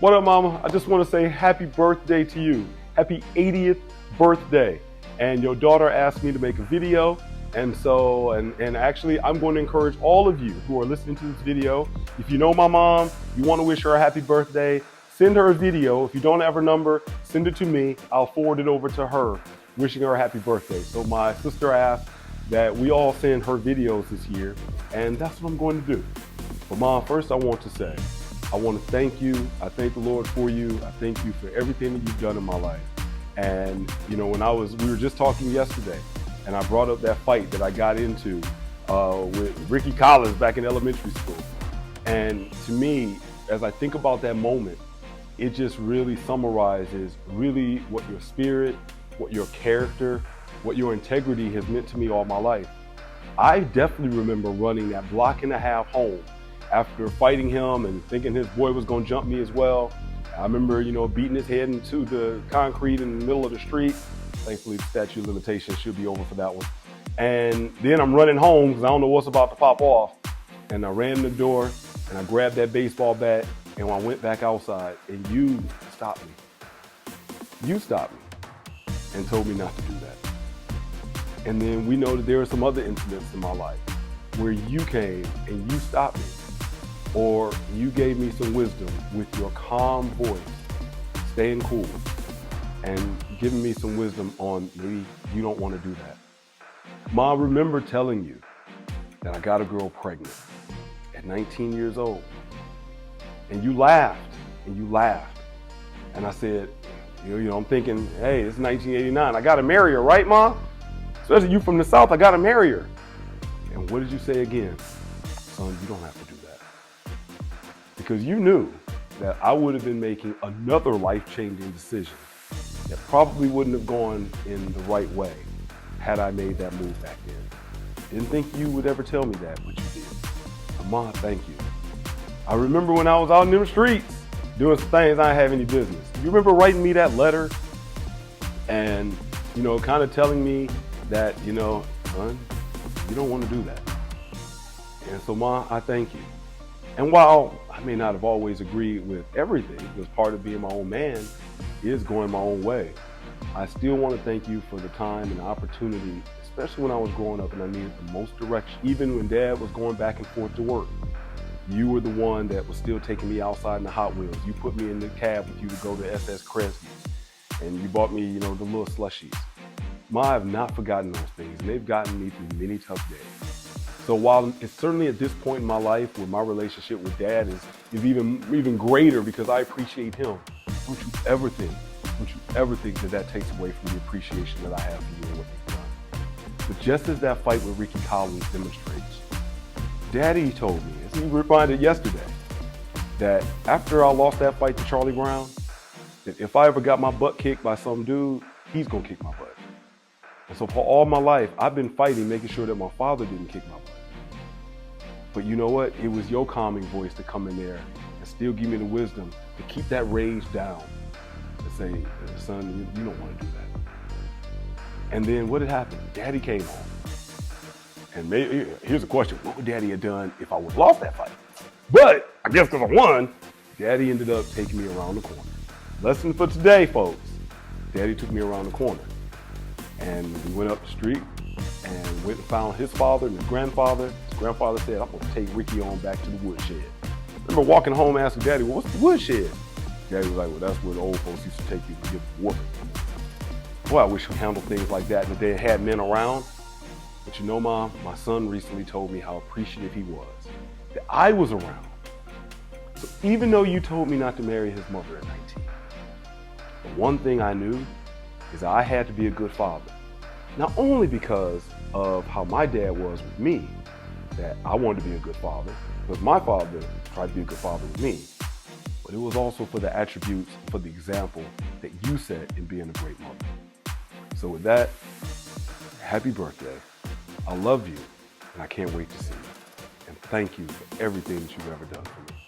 What up, Mama? I just want to say happy birthday to you. Happy 80th birthday. And your daughter asked me to make a video. And actually, I'm going to encourage all of you who are listening to this video. If you know my mom, you want to wish her a happy birthday, send her a video. If you don't have her number, send it to me. I'll forward it over to her, wishing her a happy birthday. So my sister asked that we all send her videos this year, and that's what I'm going to do. But Mom, first I want to say, I want to thank you. I thank the Lord for you. I thank you for everything that you've done in my life. And you know, we were just talking yesterday, and I brought up that fight that I got into with Ricky Collins back in elementary school. And to me, as I think about that moment, it just really summarizes really what your spirit, what your character, what your integrity has meant to me all my life. I definitely remember running that block and a half home after fighting him and thinking his boy was gonna jump me as well. I remember, you know, beating his head into the concrete in the middle of the street. Thankfully, the statute of limitations should be over for that one. And then I'm running home because I don't know what's about to pop off. And I ran the door and I grabbed that baseball bat and I went back outside, and you stopped me. You stopped me and told me not to do that. And then we know that there are some other incidents in my life where you came and you stopped me, or you gave me some wisdom with your calm voice, staying cool, and giving me some wisdom on maybe you don't want to do that. Mom, remember telling you that I got a girl pregnant at 19 years old. And you laughed, and you laughed. And I said, you know, I'm thinking, hey, it's 1989. I got to marry her, right, Mom? Especially you from the South, I got to marry her. And what did you say again? Son, you don't have to do that. Because you knew that I would have been making another life-changing decision that probably wouldn't have gone in the right way had I made that move back then. Didn't think you would ever tell me that, but you did. Mom, thank you. I remember when I was out in them streets doing some things I didn't have any business. You remember writing me that letter and, you know, kind of telling me that, you know, son, you don't want to do that. And so, Mom, I thank you. And while I may not have always agreed with everything, because part of being my own man is going my own way, I still want to thank you for the time and the opportunity, especially when I was growing up and I needed the most direction. Even when Dad was going back and forth to work, you were the one that was still taking me outside in the Hot Wheels. You put me in the cab with you to go to SS Kresge's, and you bought me, you know, the little slushies. Ma, I have not forgotten those things, and they've gotten me through many tough days. So while it's certainly at this point in my life where my relationship with Dad is even greater because I appreciate him, don't you ever think that takes away from the appreciation that I have for you and what you've done. But just as that fight with Ricky Collins demonstrates, Daddy told me, as he reminded yesterday, that after I lost that fight to Charlie Brown, that if I ever got my butt kicked by some dude, he's gonna kick my butt. And so for all my life, I've been fighting, making sure that my father didn't kick my butt. But you know what? It was your calming voice to come in there and still give me the wisdom to keep that rage down and say, son, you don't want to do that. And then what had happened? Daddy came home. And maybe, here's a question. What would Daddy have done if I would have lost that fight? But I guess because I won, Daddy ended up taking me around the corner. Lesson for today, folks. Daddy took me around the corner. And we went up the street and went and found his father and his grandfather. His grandfather said, I'm going to take Ricky on back to the woodshed. I remember walking home asking Daddy, well, what's the woodshed? Daddy was like, well, that's where the old folks used to take you to give whooping. Boy, I wish we handled things like that and that they had men around. But you know, Mom, my son recently told me how appreciative he was that I was around. So even though you told me not to marry his mother at 19, the one thing I knew is I had to be a good father. Not only because of how my dad was with me, that I wanted to be a good father, because my father tried to be a good father with me, but it was also for the attributes, for the example that you set in being a great mother. So with that, happy birthday. I love you, and I can't wait to see you. And thank you for everything that you've ever done for me.